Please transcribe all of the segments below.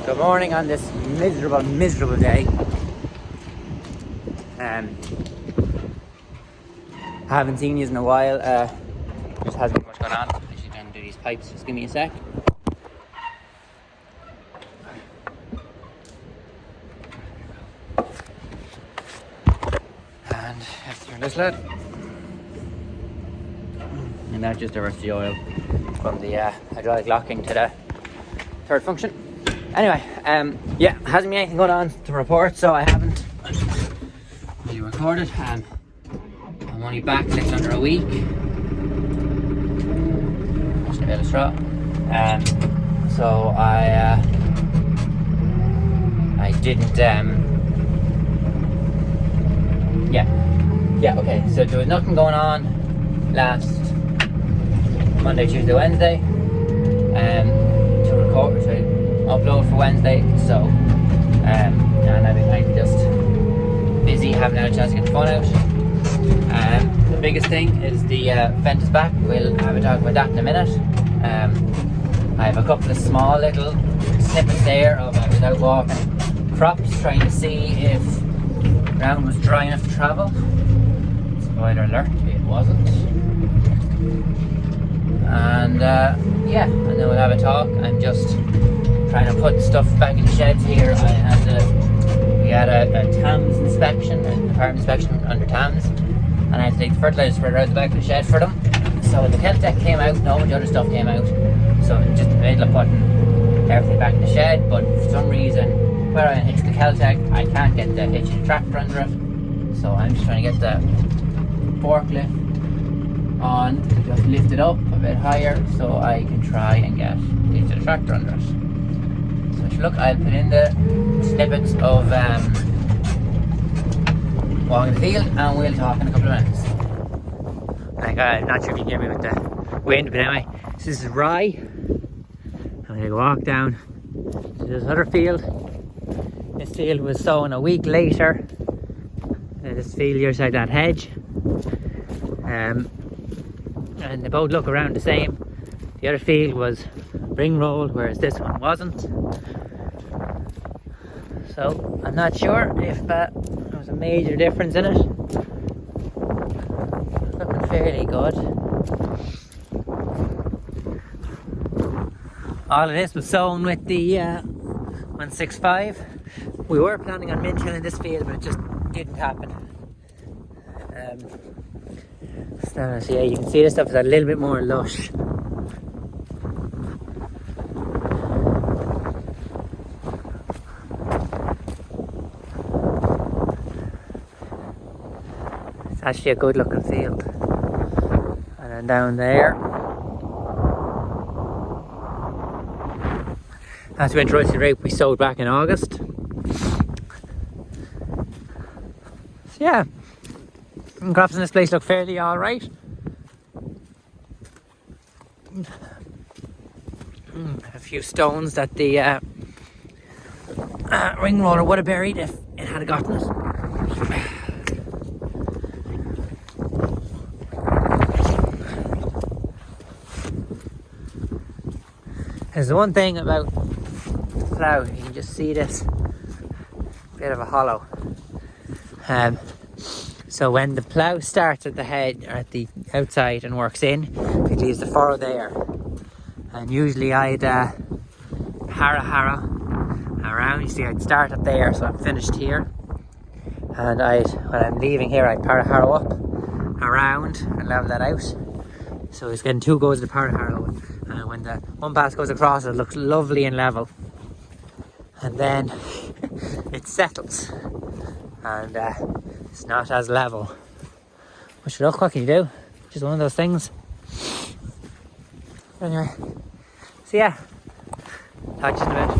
Good morning on this miserable day. Haven't seen you in a while. Just hasn't been much going on. I should undo these pipes. Just give me a sec. And let's turn this lid. And that just diverts the oil from the hydraulic locking to the third function. Anyway, yeah, hasn't been anything going on to report, so I haven't really recorded. I'm only back just under a week. Just a bit of straw. So I didn't. Yeah. Okay. So there was nothing going on last Monday, Tuesday, Wednesday. To record. Upload for Wednesday, so and I've been kind of just busy, haven't had a chance to get the phone out. The biggest thing is the Fendt is back. We'll have a talk about that in a minute. I have a couple of small little snippets there of I was out walking crops trying to see if ground was dry enough to travel. Spoiler alert, it wasn't. And yeah, and then we'll have a talk. I'm just trying to put stuff back in the sheds here. We had a TAMS inspection, an apartment inspection under TAMS, and I had to take the fertilizer spreader out the back of the shed for them. So the Celtec came out, no bunch of other stuff came out. So I'm just in the middle of putting everything back in the shed, but for some reason, where I hitch the Celtec, I can't get the hitch of the tractor under it. So I'm just trying to get the forklift on, just lift it up a bit higher so I can try and get the hitch of the tractor under it. Look, I'll put in the snippets of walking the field and we'll talk in a couple of minutes. I'm not sure if you can hear me with the wind, but anyway, this is rye. I'm going to walk down to this other field. This field was sown a week later. This field here beside that hedge. And they both look around the same. The other field was ring rolled, whereas this one wasn't. So I'm not sure if there was a major difference in it. It's looking fairly good. All of this was sown with the 165. We were planning on mint tilling this field, but it just didn't happen. So yeah, you can see this stuff is a little bit more lush. Actually a good looking field. And then down there, that's the interesting rape we sowed back in August. So yeah, crops in this place look fairly alright. A few stones that the ring roller would have buried if it had gotten it. There's the one thing about the plough, you can just see this bit of a hollow. So when the plough starts at the head or at the outside and works in, it leaves the furrow there. And usually I'd harrow around. You see, I'd start up there, so I'm finished here. And when I'm leaving here, I'd harrow up around and level that out. So it's getting 2 goes of the harrow. And when the one pass goes across, it looks lovely and level. And then it settles. And it's not as level. Which, look, what can you do? Just one of those things. Anyway. So yeah. Talk to you in a bit.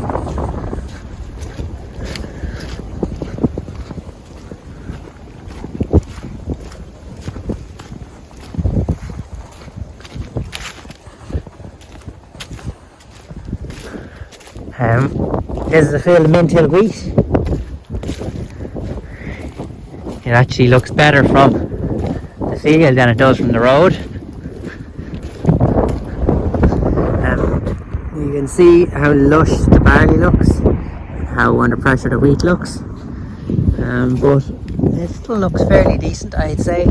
This is a field of mint-hill wheat. It actually looks better from the field than it does from the road. You can can see how lush the barley looks, how under pressure the wheat looks, but it still looks fairly decent, I'd say.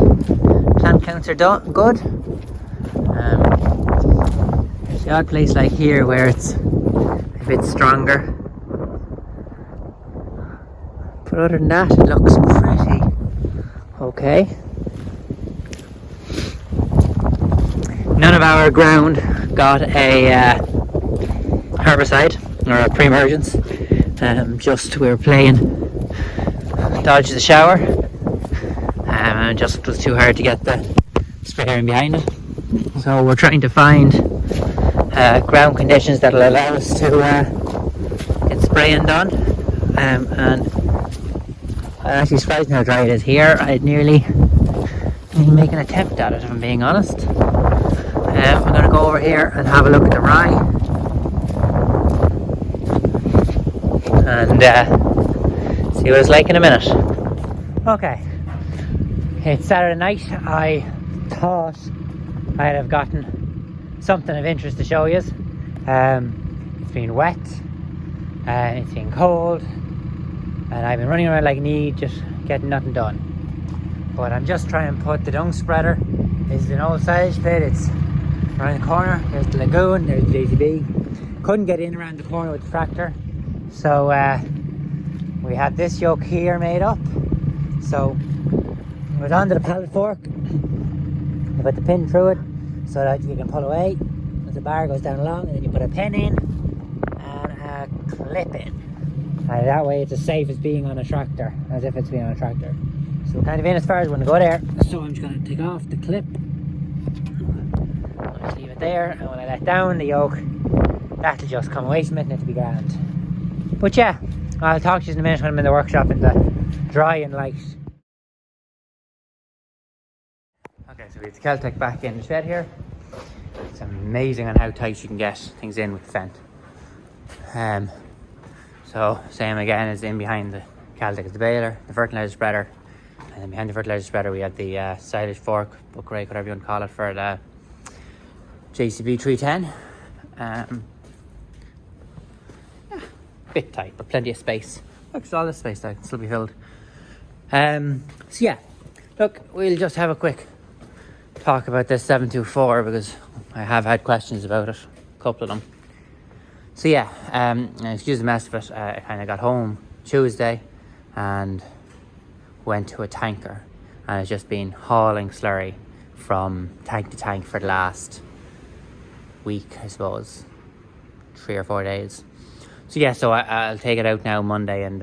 Plant counts are good. There's the odd place like here where it's a bit stronger, but other than that it looks pretty okay. None of our ground got a herbicide or a pre-emergence. Just we were playing dodge the shower, and it just was too hard to get the sprayer in behind it. So we're trying to find ground conditions that will allow us to get spraying done. And I'm actually surprised how dry it is here. I'd nearly make an attempt at it, if I'm being honest. I'm going to go over here and have a look at the rye and see what it's like in a minute. Okay, it's Saturday night. I thought I'd have gotten something of interest to show you. It's been wet, it's been cold, and I've been running around like an idiot just getting nothing done. But I'm just trying to put the dung spreader. This is an old silage pit. It's around the corner. There's the lagoon, there's the JCB. Couldn't get in around the corner with the tractor, so we had this yoke here made up. So it was onto the pallet fork. You put the pin through it so that you can pull away as the bar goes down along, and then you put a pin in and a clip in. And that way it's as safe as being on a tractor, as if it's being on a tractor. So we're kind of in as far as we want to go there. So I'm just going to take off the clip. I'll just leave it there, and when I let down the yoke, that'll just come away from it and it'll be grand. But yeah, I'll talk to you in a minute when I'm in the workshop in the dry and light. Okay, so we have the Celtic back in the shed here. It's amazing on how tight you can get things in with the Fendt. So same again as in behind the Celtic is the baler, the fertilizer spreader, and then behind the fertilizer spreader we have the silage fork, book rake, whatever you want to call it, for the JCB 310. Yeah, bit tight, but plenty of space. Look, all this space that can still be filled. So yeah, look, we'll just have a quick talk about this 724 because I have had questions about it, a couple of them. So yeah, excuse the mess of it. I kind of got home Tuesday and went to a tanker, and it's just been hauling slurry from tank to tank for the last week, I suppose, 3 or 4 days. So yeah, so I'll take it out now Monday and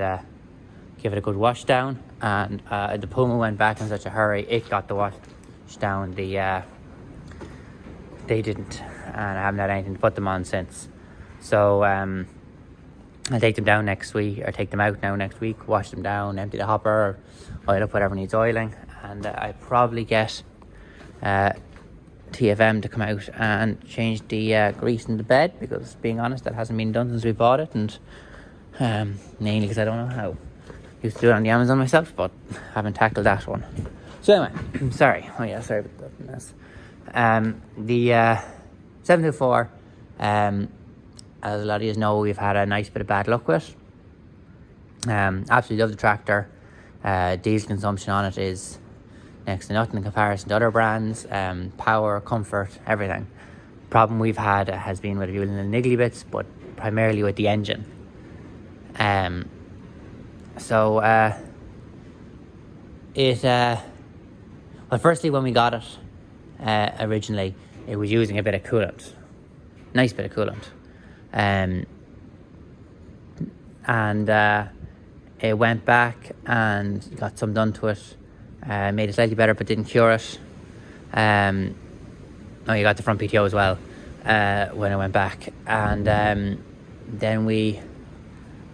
give it a good wash down. And the Puma went back in such a hurry, it got the wash down. They didn't, and I haven't had anything to put them on since. So I'll take them down next week, or take them out now next week, wash them down, empty the hopper, oil up whatever needs oiling, and I probably get TFM to come out and change the grease in the bed, because being honest, that hasn't been done since we bought it, and mainly because I don't know how. Used to do it on the Amazon myself, but haven't tackled that one. So anyway, sorry. Oh yeah, sorry about that mess. The 724, as a lot of you know, we've had a nice bit of bad luck with. Absolutely love the tractor. Diesel consumption on it is next to nothing in comparison to other brands. Power, comfort, everything. Problem we've had has been with a few little niggly bits, but primarily with the engine. Well, firstly, when we got it originally, it was using a bit of coolant, nice bit of coolant, and it went back and got some done to it, made it slightly better but didn't cure it. You got the front PTO as well when it went back, and then we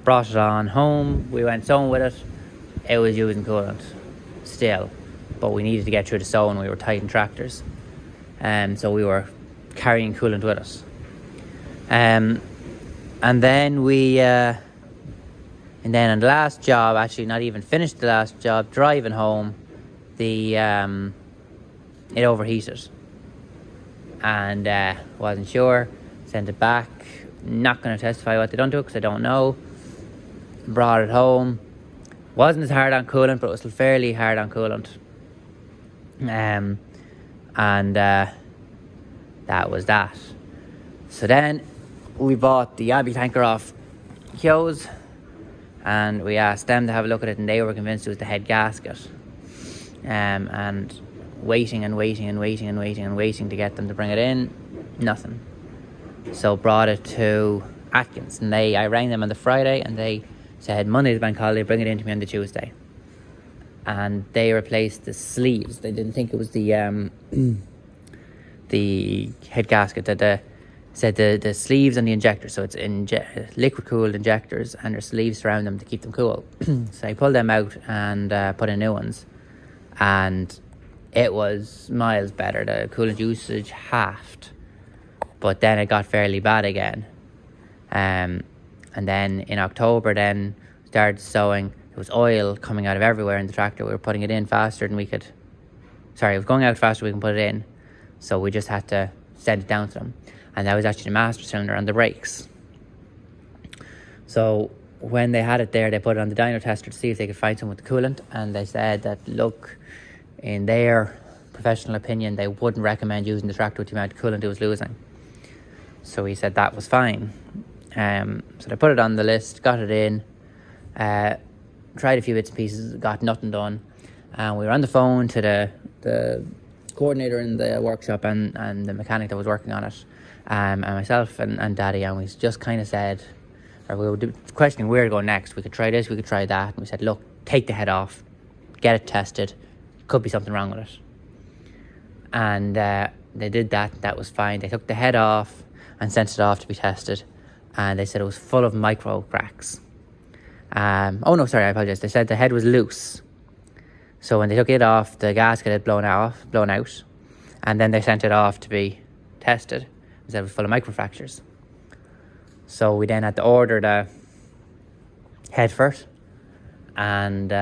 brought it on home. We went sowing with it. It was using coolant still, but we needed to get through the sowing. We were tight in tractors, so we were carrying coolant with us. And then and then on the last job, actually not even finished the last job, driving home, it overheated, and wasn't sure. Sent it back. Not going to testify what they done to it because I don't know. Brought it home. Wasn't as hard on coolant, but it was fairly hard on coolant. That was that. So then we bought the Abbey tanker off Kyo's, and we asked them to have a look at it, and they were convinced it was the head gasket. And waiting to get them to bring it in, nothing. So brought it to Atkins, and I rang them on the Friday, and they said Monday's bank holiday, bring it in to me on the Tuesday. And they replaced the sleeves. They didn't think it was the head gasket. That said the sleeves and the injectors. So it's liquid cooled injectors, and there's sleeves around them to keep them cool. So I pulled them out and put in new ones, and it was miles better. The coolant usage halved, but then it got fairly bad again. And then in October, then started sowing. There was oil coming out of everywhere in the tractor. We were putting it in faster than we could. Sorry, it was going out faster than we can put it in. So we just had to send it down to them. And that was actually the master cylinder on the brakes. So when they had it there, they put it on the dyno tester to see if they could find some with the coolant. And they said that, look, in their professional opinion, they wouldn't recommend using the tractor with the amount of coolant it was losing. So we said that was fine. So they put it on the list, got it in, tried a few bits and pieces, got nothing done. And we were on the phone to the coordinator in the workshop and the mechanic that was working on it, and myself and Daddy, and we just kind of said, or we were questioning where to go next. We could try this, we could try that. And we said, look, take the head off, get it tested. Could be something wrong with it. And they did that. That was fine. They took the head off and sent it off to be tested. And they said it was full of micro cracks. I apologize. They said the head was loose. So when they took it off, the gasket had blown out. And then they sent it off to be tested. They said it was full of microfractures. So we then had to order the head first and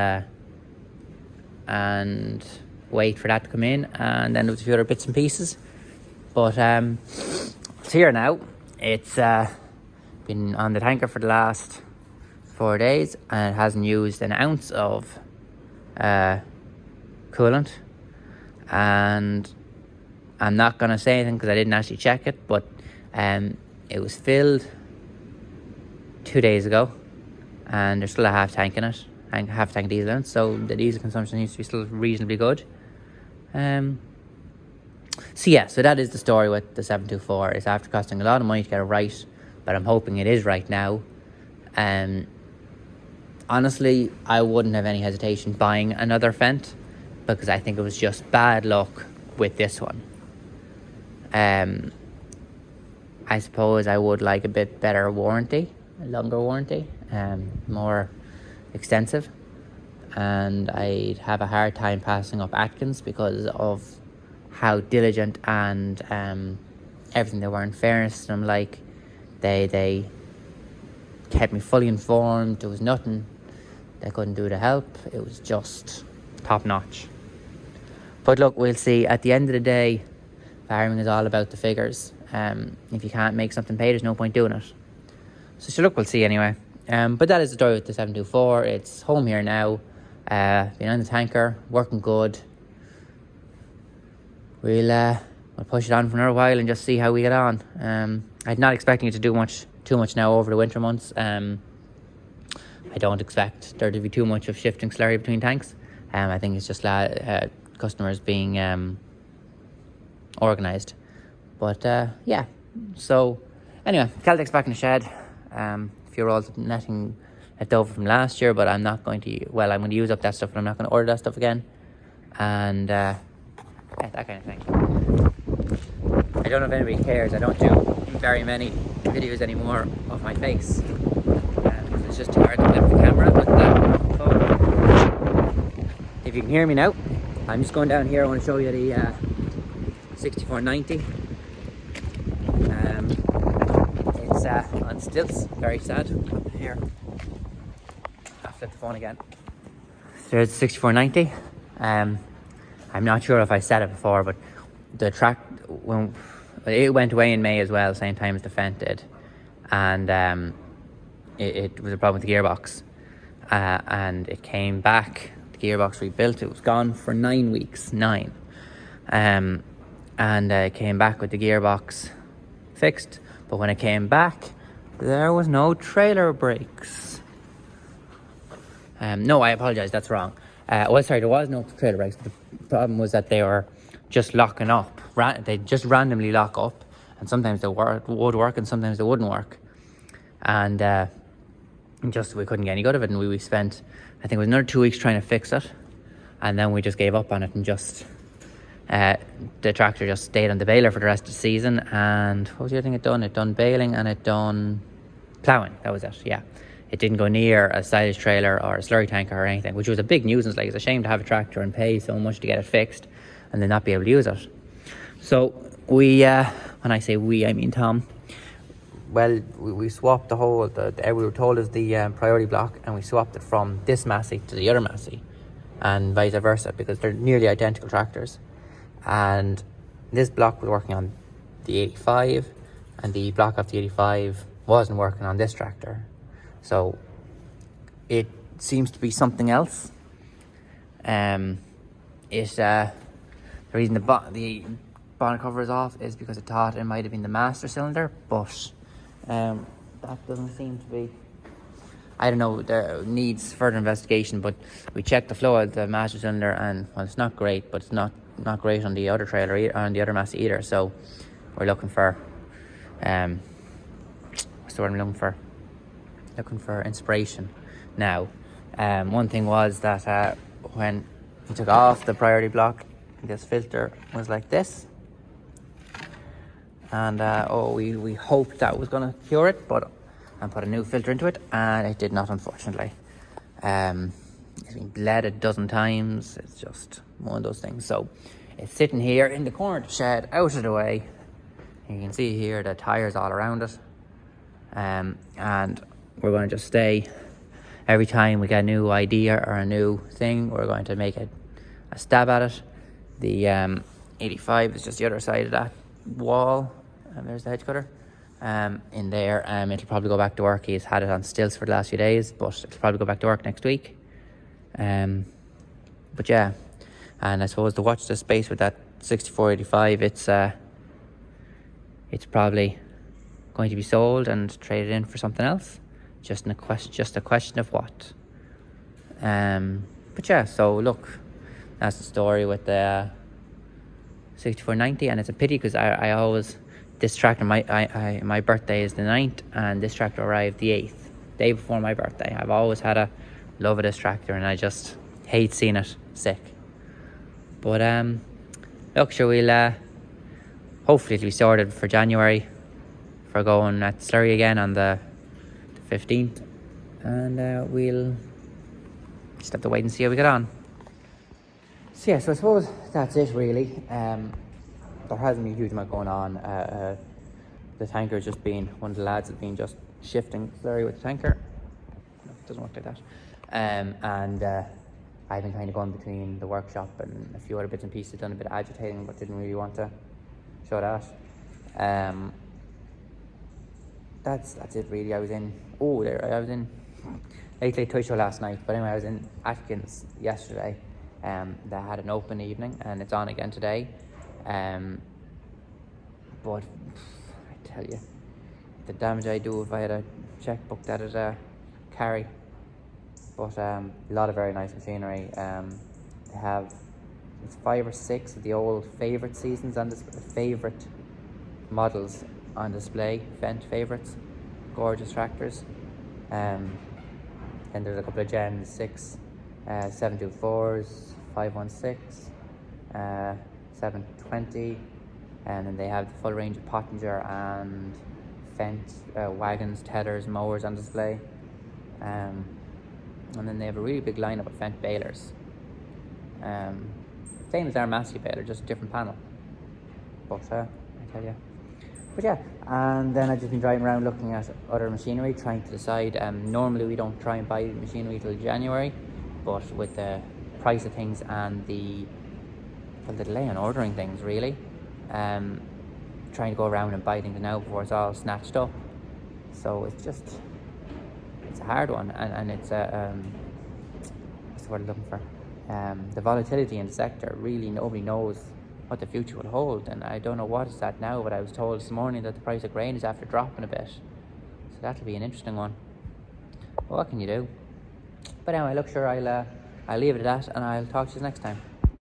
wait for that to come in. And then there was a few other bits and pieces. But it's here now. It's been on the tanker for the last 4 days, and it hasn't used an ounce of coolant. And I'm not going to say anything because I didn't actually check it, but it was filled 2 days ago, and there's still a half tank in it, and half tank diesel in it, so the diesel consumption needs to be still reasonably good. So that is the story with the 724. It's after costing a lot of money to get it right, but I'm hoping it is right now. Honestly, I wouldn't have any hesitation buying another Fendt, because I think it was just bad luck with this one. I suppose I would like a bit better warranty, a longer warranty, more extensive, and I'd have a hard time passing up Atkins because of how diligent and everything they were. In fairness to them, like, they kept me fully informed. There was nothing they couldn't do to help. It was just top notch. But look, we'll see. At the end of the day, farming is all about the figures. If you can't make something pay, there's no point doing it. So look, we'll see anyway. But that is the story with the 724. It's home here now. Been on the tanker, working good. We'll push it on for another while and just see how we get on. I'm not expecting it to do too much now over the winter months. I don't expect there to be too much of shifting slurry between tanks. I think it's just customers being organised. But so anyway, Celtic's back in the shed. A few rolls of netting left over from last year, but I'm not going to. Well, I'm going to use up that stuff, but I'm not going to order that stuff again. And that kind of thing. I don't know if anybody cares. I don't do very many videos anymore of my face. It's just too hard to flip the camera with the phone. If you can hear me now, I'm just going down here. I want to show you the 6490. It's on stilts, very sad. Here, I'll flip the phone again. There's the 6490. I'm not sure if I said it before, but the track, when it went away in May as well, same time as the Fendt did, and it was a problem with the gearbox, and it came back. The gearbox rebuilt. It was gone for 9 weeks, and it came back with the gearbox fixed. But when it came back, there was no trailer brakes. No, I apologize. That's wrong. There was no trailer brakes. The problem was that they were just locking up. They just randomly lock up, and sometimes they would work, and sometimes they wouldn't work. And we couldn't get any good of it. And we spent, I think it was another 2 weeks trying to fix it, and then we just gave up on it and just the tractor just stayed on the baler for the rest of the season. And what was the other thing it done? It done baling and it done ploughing. That was it. Yeah. It didn't go near a silage trailer or a slurry tanker or anything, which was a big nuisance. Like, it's a shame to have a tractor and pay so much to get it fixed and then not be able to use it. So we, when I say we, I mean Tom. Well, we swapped the whole, we were told is the priority block, and we swapped it from this Massey to the other Massey, and vice versa, because they're nearly identical tractors. And this block was working on the 85, and the block of the 85 wasn't working on this tractor. So it seems to be something else. The reason the bonnet cover is off is because it thought it might have been the master cylinder, but that doesn't seem to be. I don't know, there needs further investigation, but we checked the flow of the master cylinder, and well, it's not great, but it's not great on the other trailer, on the other Massey either. So we're looking for what's the word I'm looking for? Looking for inspiration now. One thing was that when we took off the priority block, this filter was like this, and we hoped that was going to cure it, and put a new filter into it, and it did not, unfortunately. It's been bled a dozen times. It's just one of those things. So it's sitting here in the corner of the shed, out of the way. You can see here the tires all around it, and we're going to just stay. Every time we get a new idea or a new thing, we're going to make a stab at it. The 85 is just the other side of that wall, and there's the hedge cutter. In there, it'll probably go back to work. He's had it on stilts for the last few days, but it'll probably go back to work next week. But yeah, and I suppose to watch the space with that 6485, it's probably going to be sold and traded in for something else. Just a question of what. But yeah, so look, that's the story with the 6490, and it's a pity because I always, this tractor, my birthday is the 9th, and this tractor arrived the 8th, day before my birthday. I've always had a love of this tractor, and I just hate seeing it sick. But look, sure, we'll hopefully it'll be sorted for January for going at Slurry again on the 15th, and we'll just have to wait and see how we get on. So yeah, so I suppose that's it really. There hasn't been a huge amount going on. The tanker's just been, one of the lads has been just shifting slurry with the tanker. No, it doesn't work like that. And I've been kind of going between the workshop and a few other bits and pieces, done a bit of agitating, but didn't really want to show that. That's it really. I was in Late Toy Show last night, but anyway, I was in Atkins yesterday. They had an open evening, and it's on again today. But I tell you, the damage I do if I had a checkbook that would carry. But a lot of very nice machinery. They have, it's 5 or 6 of the old favourite seasons on favourite models on display. Fendt favourites, gorgeous tractors. And there's a couple of Gen 6, 724s, 516, 720, and then they have the full range of Pottinger and Fendt wagons, tethers, mowers on display. And then they have a really big lineup of Fendt balers. Same as our Massey baler, just a different panel. But I tell you. But yeah, and then I've just been driving around looking at other machinery, trying to decide. Normally we don't try and buy machinery till January, but with the price of things and the delay on ordering things really, trying to go around and buy things now before it's all snatched up. So it's a hard one, and it's what's the word I'm looking for? The volatility in the sector, really nobody knows what the future will hold, and I don't know what it's at now, but I was told this morning that the price of grain is after dropping a bit, so that'll be an interesting one. But what can you do? But anyway, look, sure, I'll leave it at that, and I'll talk to you next time.